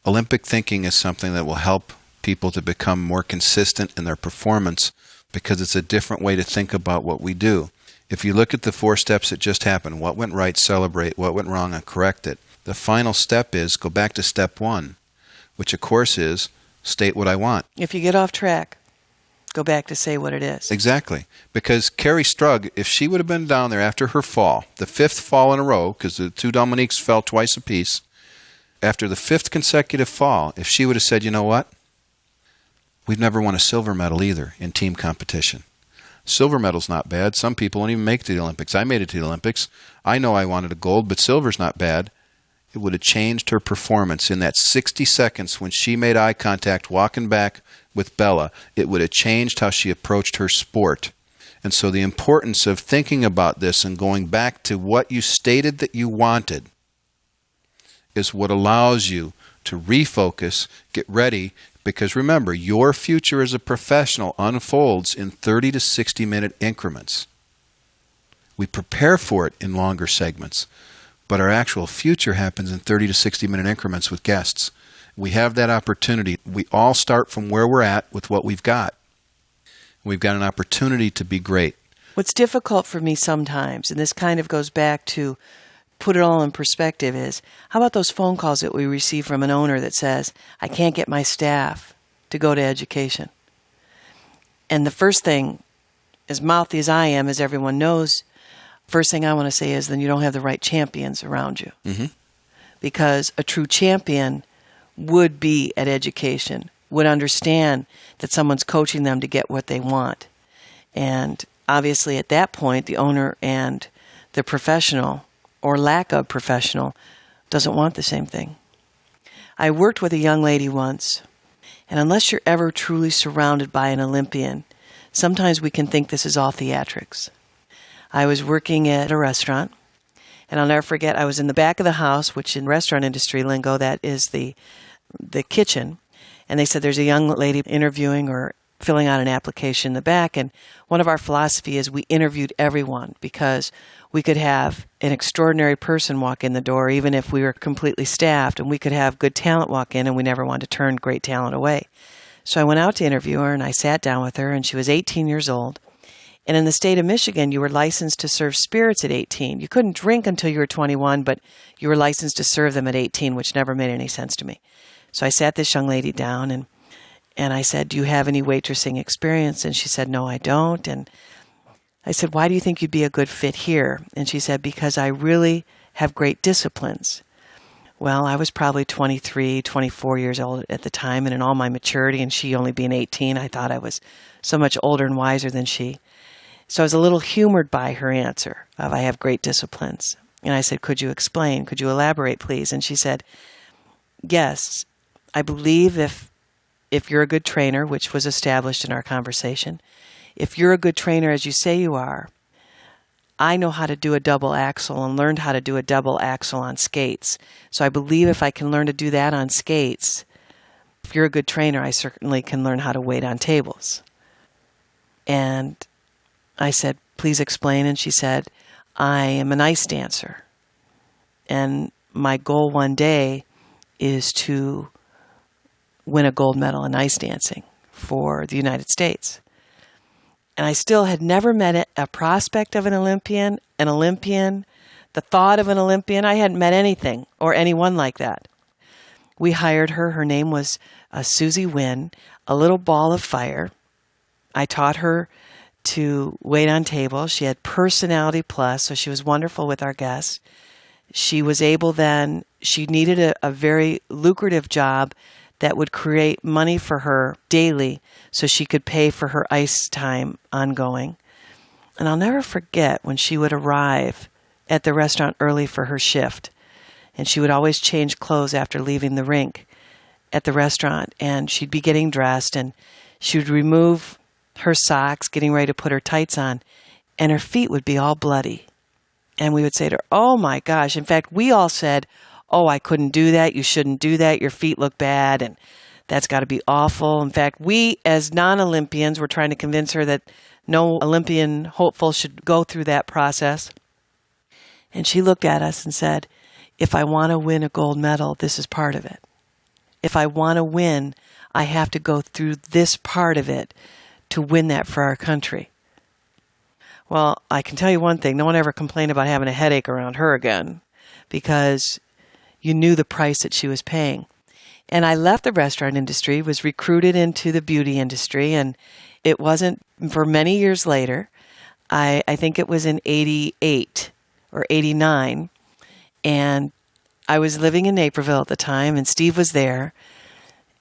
Olympic thinking is something that will help people to become more consistent in their performance because it's a different way to think about what we do. If you look at the 4 steps that just happened, what went right, celebrate, what went wrong, and correct it. The final step is go back to step 1, which of course is state what I want. If you get off track, go back to say what it is. Exactly. Because Carrie Strug, if she would have been down there after her fall, the 5th fall in a row, because the 2 Dominiques fell twice apiece, after the 5th consecutive fall, if she would have said, you know what? We've never won a silver medal either in team competition. Silver medal's not bad. Some people won't even make it to the Olympics. I made it to the Olympics. I know I wanted a gold, but silver's not bad. It would have changed her performance in that 60 seconds when she made eye contact walking back with Bella. It would have changed how she approached her sport. And so the importance of thinking about this and going back to what you stated that you wanted is what allows you to refocus, get ready, because remember, your future as a professional unfolds in 30 to 60-minute increments. We prepare for it in longer segments, but our actual future happens in 30 to 60-minute increments with guests. We have that opportunity. We all start from where we're at with what we've got. We've got an opportunity to be great. What's difficult for me sometimes, and this kind of goes back to put it all in perspective, is how about those phone calls that we receive from an owner that says, I can't get my staff to go to education. And the first thing, as mouthy as I am, as everyone knows, first thing I want to say is then you don't have the right champions around you. Mm-hmm. Because a true champion would be at education, would understand that someone's coaching them to get what they want. And obviously at that point, the owner and the professional, or lack of professional, doesn't want the same thing. I worked with a young lady once, and unless you're ever truly surrounded by an Olympian, sometimes we can think this is all theatrics. I was working at a restaurant, and I'll never forget, I was in the back of the house, which in restaurant industry lingo, that is the kitchen. And they said there's a young lady interviewing or filling out an application in the back. And one of our philosophy is we interviewed everyone because we could have an extraordinary person walk in the door, even if we were completely staffed, and we could have good talent walk in, and we never wanted to turn great talent away. So I went out to interview her, and I sat down with her, and she was 18 years old. And in the state of Michigan, you were licensed to serve spirits at 18. You couldn't drink until you were 21, but you were licensed to serve them at 18, which never made any sense to me. So I sat this young lady down, and I said, do you have any waitressing experience? And she said, no, I don't. And I said, why do you think you'd be a good fit here? And she said, because I really have great disciplines. Well, I was probably 23, 24 years old at the time, and in all my maturity, and she only being 18, I thought I was so much older and wiser than she. So I was a little humored by her answer of, I have great disciplines. And I said, could you explain? Could you elaborate, please? And she said, yes, I believe if you're a good trainer, which was established in our conversation, if you're a good trainer as you say you are, I know how to do a double axel and learned how to do a double axel on skates. So I believe if I can learn to do that on skates, if you're a good trainer, I certainly can learn how to wait on tables. And I said, please explain. And she said, I am an ice dancer. And my goal one day is to win a gold medal in ice dancing for the United States. And I still had never met a prospect of an Olympian, the thought of an Olympian. I hadn't met anything or anyone like that. We hired her. Her name was Susie Wynn, a little ball of fire. I taught her to wait on tables. She had personality plus, so she was wonderful with our guests. She was able then, she needed a very lucrative job that would create money for her daily so she could pay for her ice time ongoing. And I'll never forget when she would arrive at the restaurant early for her shift. And she would always change clothes after leaving the rink at the restaurant. And she'd be getting dressed and she would remove her socks, getting ready to put her tights on, and her feet would be all bloody. And we would say to her, oh my gosh. In fact, we all said, oh, I couldn't do that. You shouldn't do that. Your feet look bad. And that's got to be awful. In fact, we as non-Olympians were trying to convince her that no Olympian hopeful should go through that process. And she looked at us and said, if I want to win a gold medal, this is part of it. If I want to win, I have to go through this part of it to win that for our country. Well, I can tell you one thing. No one ever complained about having a headache around her again because you knew the price that she was paying. And I left the restaurant industry, was recruited into the beauty industry, and it wasn't for many years later. I think it was in 88 or 89, and I was living in Naperville at the time, and Steve was there,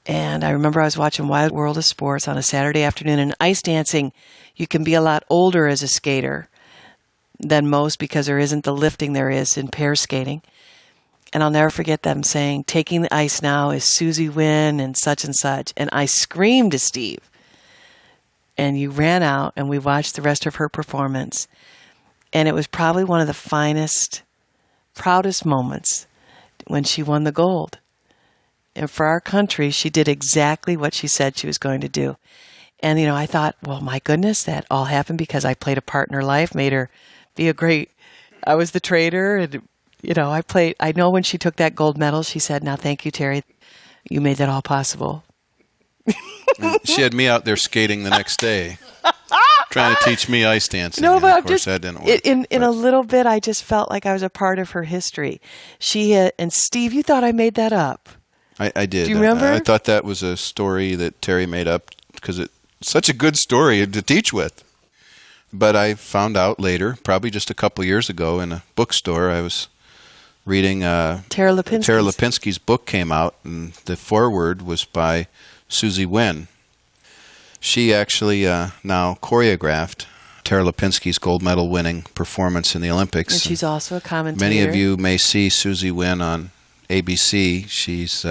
And I remember I was watching Wild World of Sports on a Saturday afternoon, and ice dancing, you can be a lot older as a skater than most because there isn't the lifting there is in pair skating. And I'll never forget them saying, taking the ice now is Susie Wynn and such and such. And I screamed to Steve. And you ran out, and we watched the rest of her performance. And it was probably one of the finest, proudest moments when she won the gold. And for our country, she did exactly what she said she was going to do. And, I thought, well, my goodness, that all happened because I played a part in her life, made her be I was the trader. And, I know when she took that gold medal, she said, now, thank you, Terry. You made that all possible. She had me out there skating the next day, trying to teach me ice dancing. No, but of course, that didn't work. In a little bit, I just felt like I was a part of her history. And Steve, you thought I made that up. I did. Do you remember? I thought that was a story that Terry made up because it's such a good story to teach with. But I found out later, probably just a couple years ago in a bookstore, I was reading Tara Lipinski's book came out, and the foreword was by Susie Wynn. She actually now choreographed Tara Lipinski's gold medal winning performance in the Olympics. And she's also a commentator. Many of you may see Susie Wynn on ABC. She's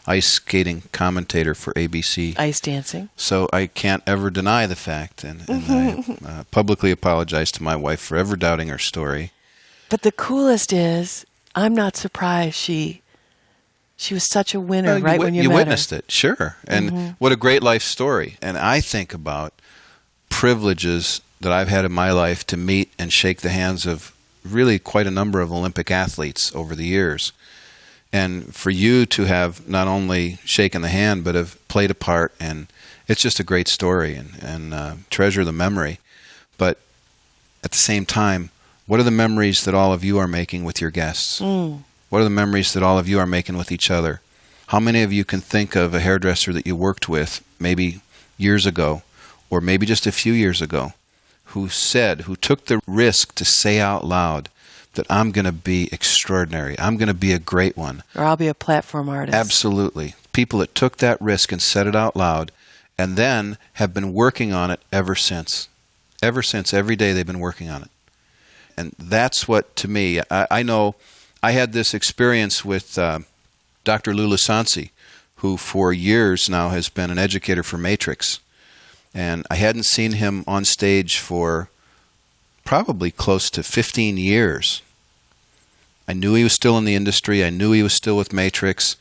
ice skating commentator for ABC. Ice dancing. So I can't ever deny the fact, and I publicly apologize to my wife for ever doubting her story. But the coolest is, I'm not surprised she was such a winner when you met her. You witnessed it, sure. And what a great life story. And I think about privileges that I've had in my life to meet and shake the hands of really quite a number of Olympic athletes over the years. And for you to have not only shaken the hand, but have played a part, and it's just a great story, and treasure the memory. But at the same time, what are the memories that all of you are making with your guests? What are the memories that all of you are making with each other? How many of you can think of a hairdresser that you worked with maybe years ago, or maybe just a few years ago, who took the risk to say out loud that I'm going to be extraordinary, I'm going to be a great one. Or I'll be a platform artist. Absolutely. People that took that risk and said it out loud, and then have been working on it ever since. Ever since, every day they've been working on it. And that's what, to me, I know I had this experience with Dr. Lou Lisansi, who for years now has been an educator for Matrix. And I hadn't seen him on stage for probably close to 15 years. I knew he was still in the industry. I knew he was still with Matrix.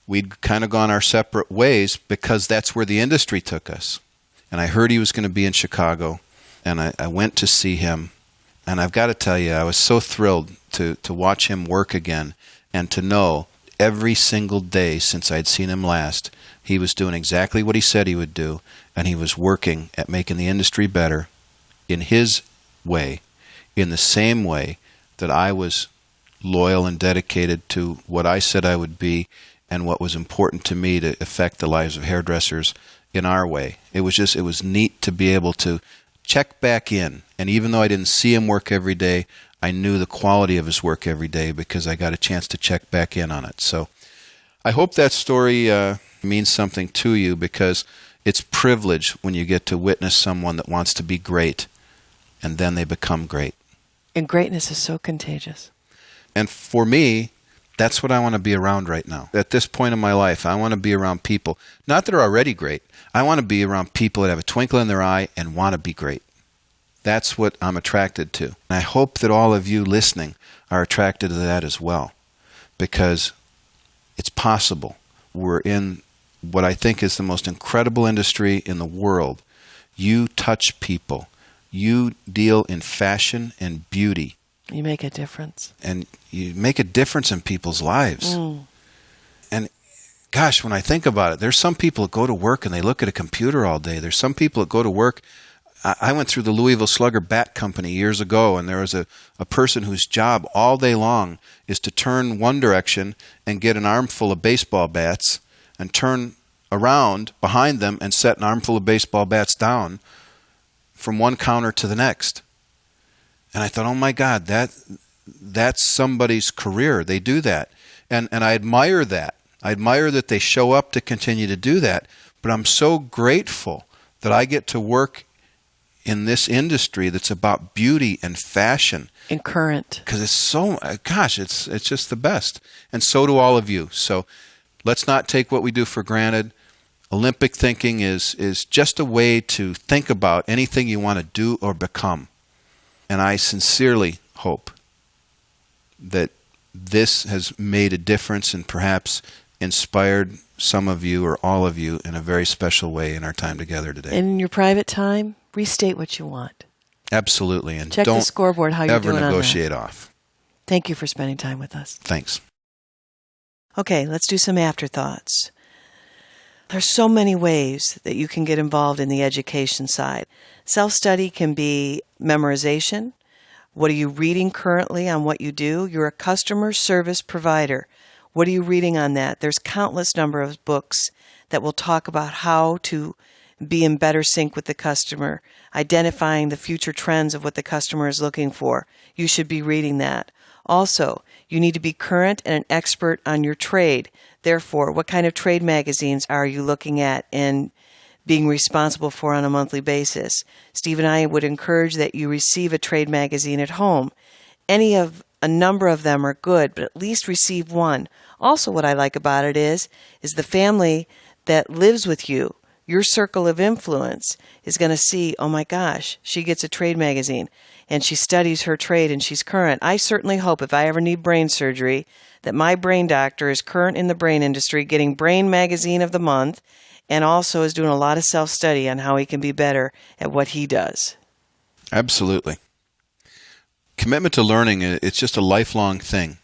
We'd kind of gone our separate ways because that's where the industry took us. And I heard he was going to be in Chicago, and I went to see him. And I've got to tell you, I was so thrilled to watch him work again, and to know every single day since I'd seen him last, he was doing exactly what he said he would do, and he was working at making the industry better in his way, in the same way that I was loyal and dedicated to what I said I would be and what was important to me to affect the lives of hairdressers in our way. It was neat to be able to check back in. And even though I didn't see him work every day, I knew the quality of his work every day because I got a chance to check back in on it. So I hope that story means something to you, because it's privilege when you get to witness someone that wants to be great and then they become great. And greatness is so contagious. And for me, that's what I want to be around right now. At this point in my life, I want to be around people, not that are already great. I want to be around people that have a twinkle in their eye and want to be great. That's what I'm attracted to. And I hope that all of you listening are attracted to that as well, because it's possible. We're in what I think is the most incredible industry in the world. You touch people. You deal in fashion and beauty. You make a difference. And you make a difference in people's lives. And gosh, when I think about it, there's some people that go to work and they look at a computer all day. There's some people that go to work. I went through the Louisville Slugger Bat Company years ago, and there was a person whose job all day long is to turn one direction and get an armful of baseball bats and turn around behind them and set an armful of baseball bats down from one counter to the next. And I thought, oh my God, that's somebody's career. They do that. And I admire that. I admire that they show up to continue to do that, but I'm so grateful that I get to work in this industry that's about beauty and fashion. And current. Because it's so, gosh, it's just the best. And so do all of you. So let's not take what we do for granted. Olympic thinking is just a way to think about anything you want to do or become. And I sincerely hope that this has made a difference and perhaps inspired some of you or all of you in a very special way in our time together today. And in your private time, restate what you want. Absolutely. And check don't the scoreboard how you're doing ever on that. negotiate off. Thank you for spending time with us. Thanks. Okay, let's do some afterthoughts. There's so many ways that you can get involved in the education side. Self-study can be memorization. What are you reading currently on what you do? You're a customer service provider. What are you reading on that? There's countless number of books that will talk about how to be in better sync with the customer, identifying the future trends of what the customer is looking for. You should be reading that. Also, you need to be current and an expert on your trade. Therefore, what kind of trade magazines are you looking at and being responsible for on a monthly basis? Steve and I would encourage that you receive a trade magazine at home. A number of them are good, but at least receive one. Also, what I like about it is the family that lives with you, your circle of influence, is going to see, oh my gosh, she gets a trade magazine and she studies her trade and she's current. I certainly hope if I ever need brain surgery that my brain doctor is current in the brain industry, getting Brain Magazine of the Month, and also is doing a lot of self-study on how he can be better at what he does. Absolutely. Commitment to learning, it's just a lifelong thing.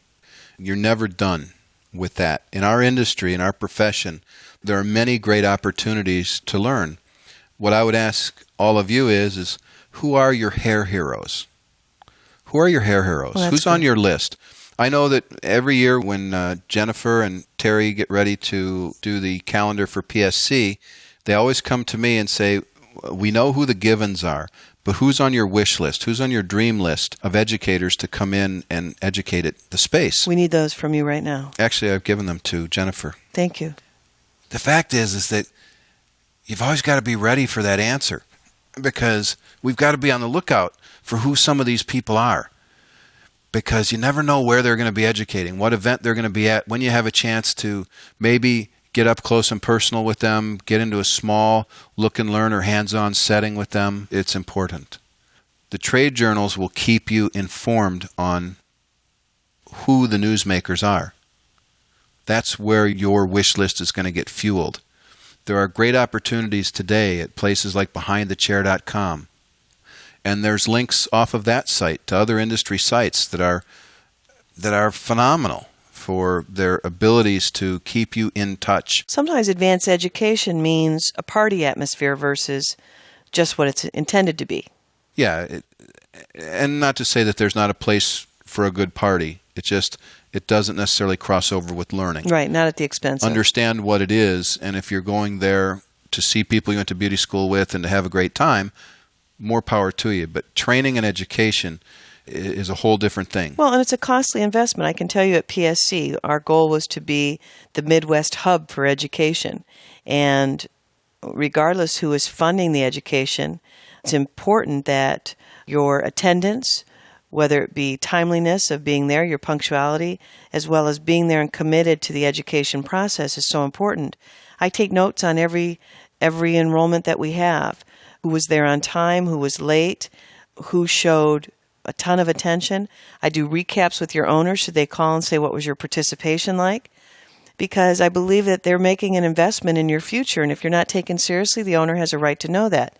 You're never done with that. In our industry, in our profession, there are many great opportunities to learn. What I would ask all of you is who are your hair heroes? Who are your hair heroes? Well, who's on your list? I know that every year when Jennifer and Terry get ready to do the calendar for PSC, they always come to me and say, we know who the givens are, but who's on your wish list? Who's on your dream list of educators to come in and educate at the space? We need those from you right now. Actually, I've given them to Jennifer. Thank you. The fact is that you've always got to be ready for that answer, because we've got to be on the lookout for who some of these people are, because you never know where they're going to be educating, what event they're going to be at, when you have a chance to maybe get up close and personal with them, get into a small look and learn or hands-on setting with them. It's important. The trade journals will keep you informed on who the newsmakers are. That's where your wish list is going to get fueled. There are great opportunities today at places like BehindTheChair.com. And there's links off of that site to other industry sites that are phenomenal for their abilities to keep you in touch. Sometimes advanced education means a party atmosphere versus just what it's intended to be. Yeah, and not to say that there's not a place for a good party. It doesn't necessarily cross over with learning. Right, not at the expense of. Understand what it is, and if you're going there to see people you went to beauty school with and to have a great time, more power to you. But training and education is a whole different thing. Well, and it's a costly investment. I can tell you at PSC, our goal was to be the Midwest hub for education. And regardless who is funding the education, it's important that your attendance, whether it be timeliness of being there, your punctuality, as well as being there and committed to the education process is so important. I take notes on every enrollment that we have. Who was there on time, who was late, who showed a ton of attention. I do recaps with your owner. Should they call and say, what was your participation like? Because I believe that they're making an investment in your future, and if you're not taken seriously, the owner has a right to know that.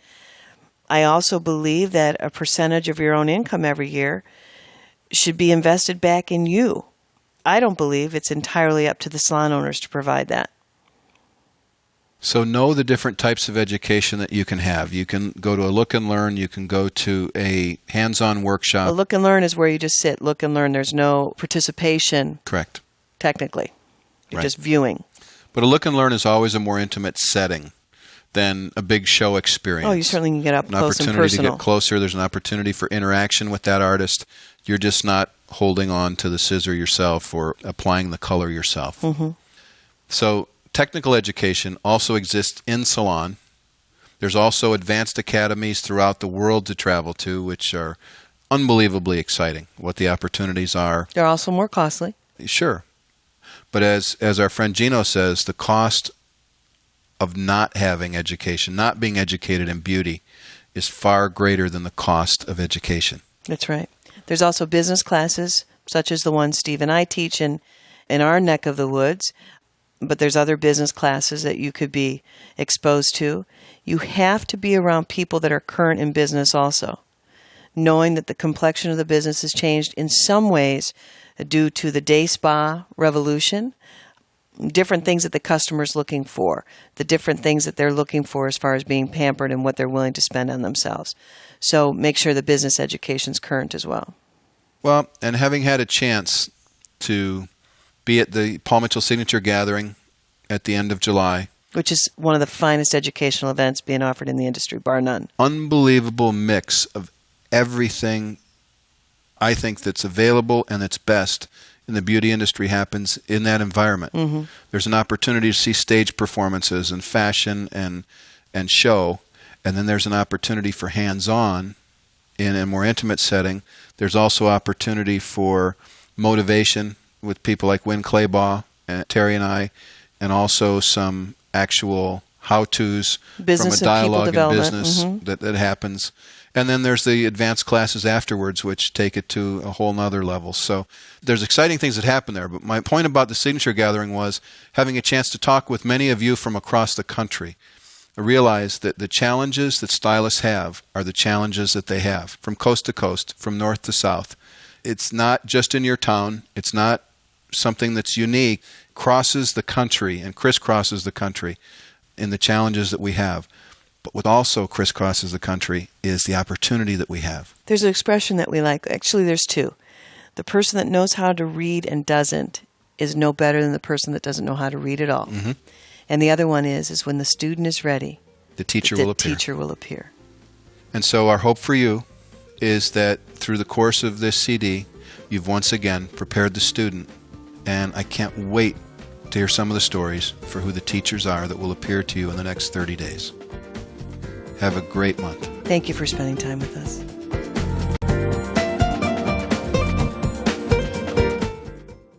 I also believe that a percentage of your own income every year should be invested back in you. I don't believe it's entirely up to the salon owners to provide that. So know the different types of education that you can have. You can go to a look and learn. You can go to a hands-on workshop. A look and learn is where you just sit, look and learn. There's no participation. Correct. Technically. You're Right. just viewing. But a look and learn is always a more intimate setting than a big show experience. Oh, you certainly can get up an close and opportunity to personal. get closer. There's an opportunity for interaction with that artist. You're just not holding on to the scissor yourself or applying the color yourself. Mm-hmm. So technical education also exists in Salon. There's also advanced academies throughout the world to travel to, which are unbelievably exciting, what the opportunities are. They're also more costly. Sure. But as our friend Gino says, the cost of not having education, not being educated in beauty, is far greater than the cost of education. That's right. There's also business classes, such as the one Steve and I teach in our neck of the woods. But there's other business classes that you could be exposed to. You have to be around people that are current in business also, knowing that the complexion of the business has changed in some ways due to the day spa revolution, different things that the customer's looking for, the different things that they're looking for as far as being pampered and what they're willing to spend on themselves. So make sure the business education's current as well. Well, and having had a chance to be at the Paul Mitchell Signature Gathering at the end of July, which is one of the finest educational events being offered in the industry, bar none. Unbelievable mix of everything I think that's available and that's best in the beauty industry happens in that environment. Mm-hmm. There's an opportunity to see stage performances and fashion and show, and then there's an opportunity for hands-on in a more intimate setting. There's also opportunity for motivation with people like Wynn Claybaugh and Terry and I, and also some actual how-tos business from a dialogue and in business mm-hmm. that happens. And then there's the advanced classes afterwards, which take it to a whole nother level. So there's exciting things that happen there. But my point about the Signature Gathering was having a chance to talk with many of you from across the country. I realized that the challenges that stylists have are the challenges that they have from coast to coast, from north to south. It's not just in your town. It's not something that's unique. It crosses the country and crisscrosses the country in the challenges that we have. But what also crisscrosses the country is the opportunity that we have. There's an expression that we like. Actually, there's two. The person that knows how to read and doesn't is no better than the person that doesn't know how to read at all. Mm-hmm. And the other one is when the student is ready, the teacher will appear. And so our hope for you is that through the course of this CD, you've once again prepared the student. And I can't wait to hear some of the stories for who the teachers are that will appear to you in the next 30 days. Have a great month. Thank you for spending time with us.